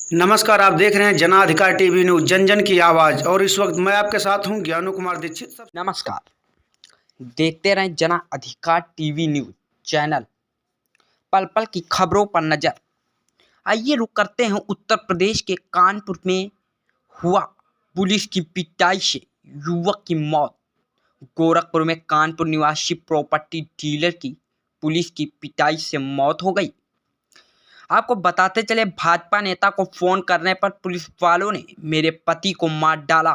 नमस्कार, आप देख रहे हैं जनाधिकार टीवी न्यूज़, जन जन की आवाज़। और इस वक्त मैं आपके साथ हूं ज्ञानू कुमार दीक्षित। नमस्कार, देखते रहें जन अधिकार टीवी न्यूज़ चैनल। पल पल की खबरों पर नजर। आइए रुक करते हैं उत्तर प्रदेश के कानपुर में हुआ पुलिस की पिटाई से युवक की मौत। गोरखपुर में कानपुर निवासी प्रॉपर्टी डीलर की पुलिस की पिटाई से मौत हो गई। आपको बताते चले, भाजपा नेता को फोन करने पर पुलिस वालों ने मेरे पति को मार डाला।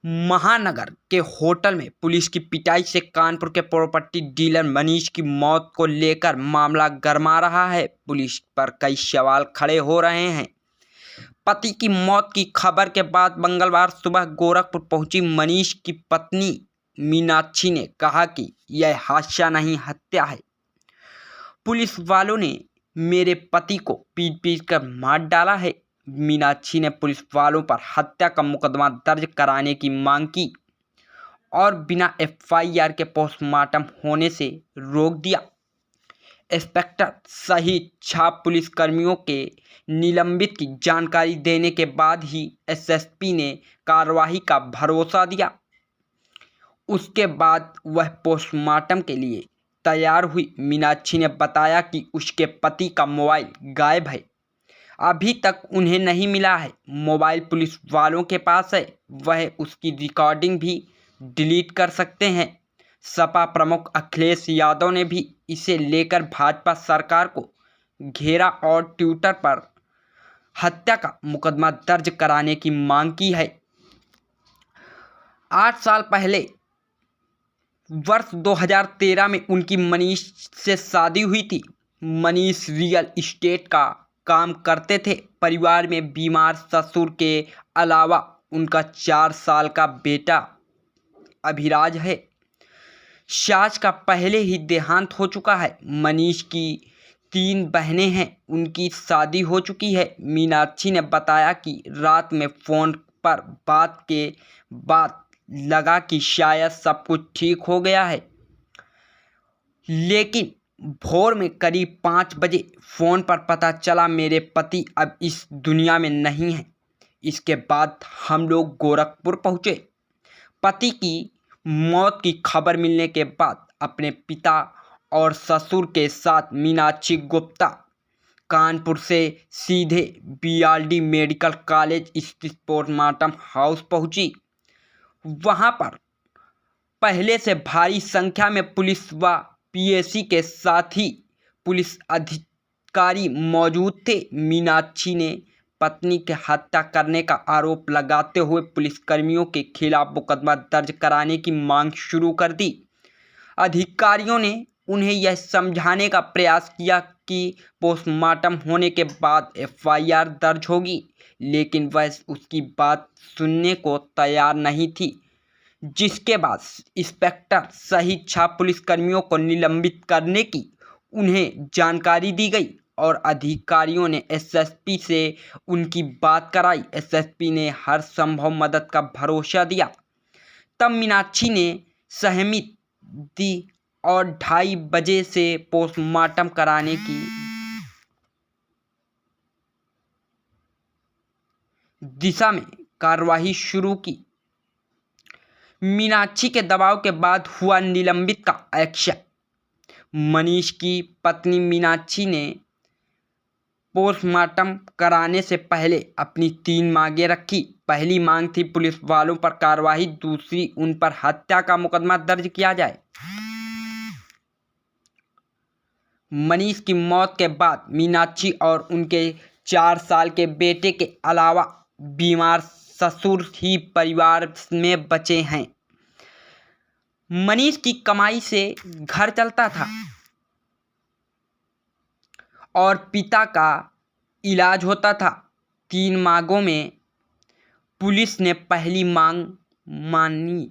महानगर के होटल में पुलिस की पिटाई से कानपुर के प्रॉपर्टी डीलर मनीष की मौत को लेकर मामला गरमा रहा है। पुलिस पर कई सवाल खड़े हो रहे हैं। पति की मौत की खबर के बाद मंगलवार सुबह गोरखपुर पहुंची मनीष की पत्नी मीनाक्षी ने कहा कि यह हादसा नहीं, हत्या है। पुलिस वालों ने मेरे पति को पीट पीट कर मार डाला है। मीनाक्षी ने पुलिस वालों पर हत्या का मुकदमा दर्ज कराने की मांग की और बिना एफआईआर के पोस्टमार्टम होने से रोक दिया। इंस्पेक्टर सहित 6 पुलिसकर्मियों के निलंबित की जानकारी देने के बाद ही एसएसपी ने कार्रवाई का भरोसा दिया। उसके बाद वह पोस्टमार्टम के लिए तैयार हुई। मीनाक्षी ने बताया कि उसके पति का मोबाइल गायब है, अभी तक उन्हें नहीं मिला है। मोबाइल पुलिस वालों के पास है, वह उसकी रिकॉर्डिंग भी डिलीट कर सकते हैं। सपा प्रमुख अखिलेश यादव ने भी इसे लेकर भाजपा सरकार को घेरा और ट्विटर पर हत्या का मुकदमा दर्ज कराने की मांग की है। 8 साल पहले वर्ष 2013 में उनकी मनीष से शादी हुई थी। मनीष रियल एस्टेट का काम करते थे। परिवार में बीमार ससुर के अलावा उनका 4 साल का बेटा अभिराज है। सास का पहले ही देहांत हो चुका है। मनीष की 3 बहनें हैं, उनकी शादी हो चुकी है। मीनाक्षी ने बताया कि रात में फ़ोन पर बात के बाद लगा कि शायद सब कुछ ठीक हो गया है, लेकिन भोर में करीब 5 बजे फ़ोन पर पता चला मेरे पति अब इस दुनिया में नहीं है। इसके बाद हम लोग गोरखपुर पहुँचे। पति की मौत की खबर मिलने के बाद अपने पिता और ससुर के साथ मीनाक्षी गुप्ता कानपुर से सीधे बीआरडी मेडिकल कॉलेज स्थित पोस्टमार्टम हाउस पहुंची। वहां पर पहले से भारी संख्या में पुलिस व पीएसी के साथ ही पुलिस अधिकारी मौजूद थे। मीनाक्षी ने पत्नी की हत्या करने का आरोप लगाते हुए पुलिसकर्मियों के खिलाफ मुकदमा दर्ज कराने की मांग शुरू कर दी। अधिकारियों ने उन्हें यह समझाने का प्रयास किया कि पोस्टमार्टम होने के बाद एफआईआर दर्ज होगी, लेकिन वह उसकी बात सुनने को तैयार नहीं थी। जिसके बाद इंस्पेक्टर सहित 6 पुलिसकर्मियों को निलंबित करने की उन्हें जानकारी दी गई और अधिकारियों ने एसएसपी से उनकी बात कराई। एसएसपी ने हर संभव मदद का भरोसा दिया। तब मीनाक्षी ने सहमति दी और 2:30 बजे से पोस्टमार्टम कराने की दिशा में कार्रवाई शुरू की। मीनाक्षी के दबाव के बाद हुआ निलंबित का एक्शन। मनीष की पत्नी मीनाक्षी ने पोस्टमार्टम कराने से पहले अपनी 3 मांगें रखी। पहली मांग थी पुलिस वालों पर कार्रवाई, दूसरी उन पर हत्या का मुकदमा दर्ज किया जाए। मनीष की मौत के बाद मीनाक्षी और उनके 4 साल के बेटे के अलावा बीमार ससुर ही परिवार में बचे हैं। मनीष की कमाई से घर चलता था और पिता का इलाज होता था। 3 मांगों में पुलिस ने पहली मांग मानी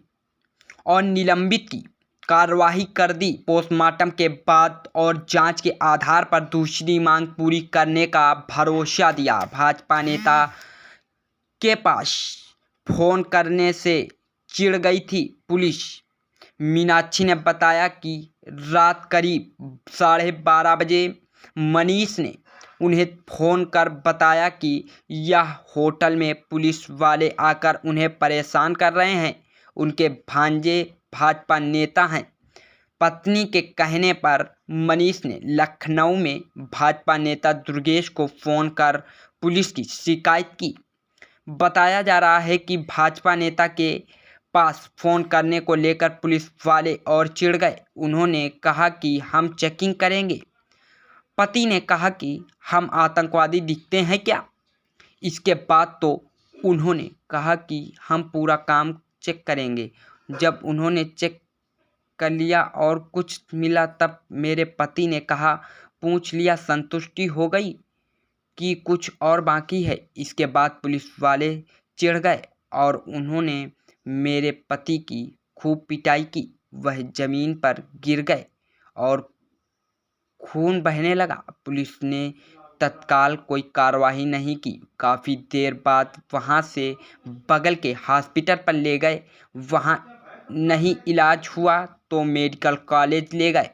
और निलंबित की कार्रवाई कर दी। पोस्टमार्टम के बाद और जांच के आधार पर दूसरी मांग पूरी करने का भरोसा दिया। भाजपा नेता के पास फोन करने से चिढ़ गई थी पुलिस। मीनाक्षी ने बताया कि रात करीब 12:30 बजे मनीष ने उन्हें फ़ोन कर बताया कि यह होटल में पुलिस वाले आकर उन्हें परेशान कर रहे हैं। उनके भांजे भाजपा नेता हैं। पत्नी के कहने पर मनीष ने लखनऊ में भाजपा नेता दुर्गेश को फ़ोन कर पुलिस की शिकायत की। बताया जा रहा है कि भाजपा नेता के पास फ़ोन करने को लेकर पुलिस वाले और चिढ़ गए। उन्होंने कहा कि हम चेकिंग करेंगे। पति ने कहा कि हम आतंकवादी दिखते हैं क्या? इसके बाद तो उन्होंने कहा कि हम पूरा काम चेक करेंगे। जब उन्होंने चेक कर लिया और कुछ मिला तब मेरे पति ने कहा, पूछ लिया, संतुष्टि हो गई कि कुछ और बाकी है? इसके बाद पुलिस वाले चिढ़ गए और उन्होंने मेरे पति की खूब पिटाई की। वह ज़मीन पर गिर गए और खून बहने लगा। पुलिस ने तत्काल कोई कार्रवाई नहीं की। काफ़ी देर बाद वहां से बगल के हॉस्पिटल पर ले गए। वहां नहीं इलाज हुआ तो मेडिकल कॉलेज ले गए,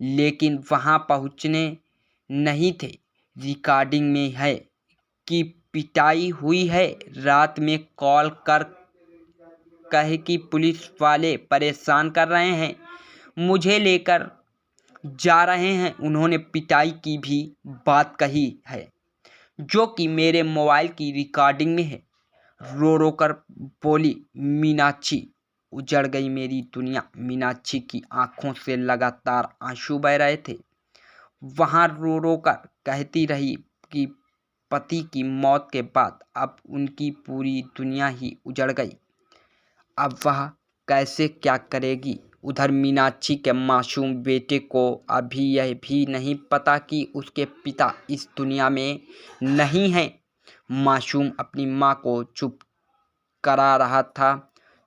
लेकिन वहां पहुंचने नहीं थे। रिकॉर्डिंग में है कि पिटाई हुई है। रात में कॉल कर कहे कि पुलिस वाले परेशान कर रहे हैं, मुझे लेकर जा रहे हैं। उन्होंने पिटाई की भी बात कही है, जो कि मेरे मोबाइल की रिकॉर्डिंग में है। रो रो कर बोली मीनाक्षी, उजड़ गई मेरी दुनिया। मीनाक्षी की आंखों से लगातार आंसू बह रहे थे। वहां रो रो कर कहती रही कि पति की मौत के बाद अब उनकी पूरी दुनिया ही उजड़ गई। अब वह कैसे क्या करेगी? उधर मीनाक्षी के मासूम बेटे को अभी यह भी नहीं पता कि उसके पिता इस दुनिया में नहीं हैं। मासूम अपनी माँ को चुप करा रहा था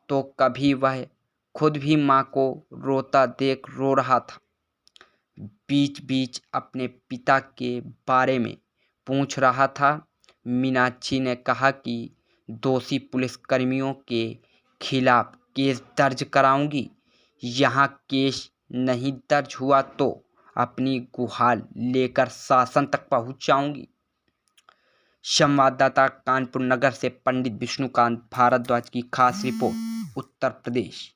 तो कभी वह खुद भी माँ को रोता देख रो रहा था। बीच बीच अपने पिता के बारे में पूछ रहा था। मीनाक्षी ने कहा कि दोषी पुलिसकर्मियों के खिलाफ केस दर्ज कराऊंगी। यहाँ केस नहीं दर्ज हुआ तो अपनी गुहार लेकर शासन तक पहुँच जाऊंगी। संवाददाता कानपुर नगर से पंडित विष्णुकांत भारद्वाज की खास रिपोर्ट, उत्तर प्रदेश।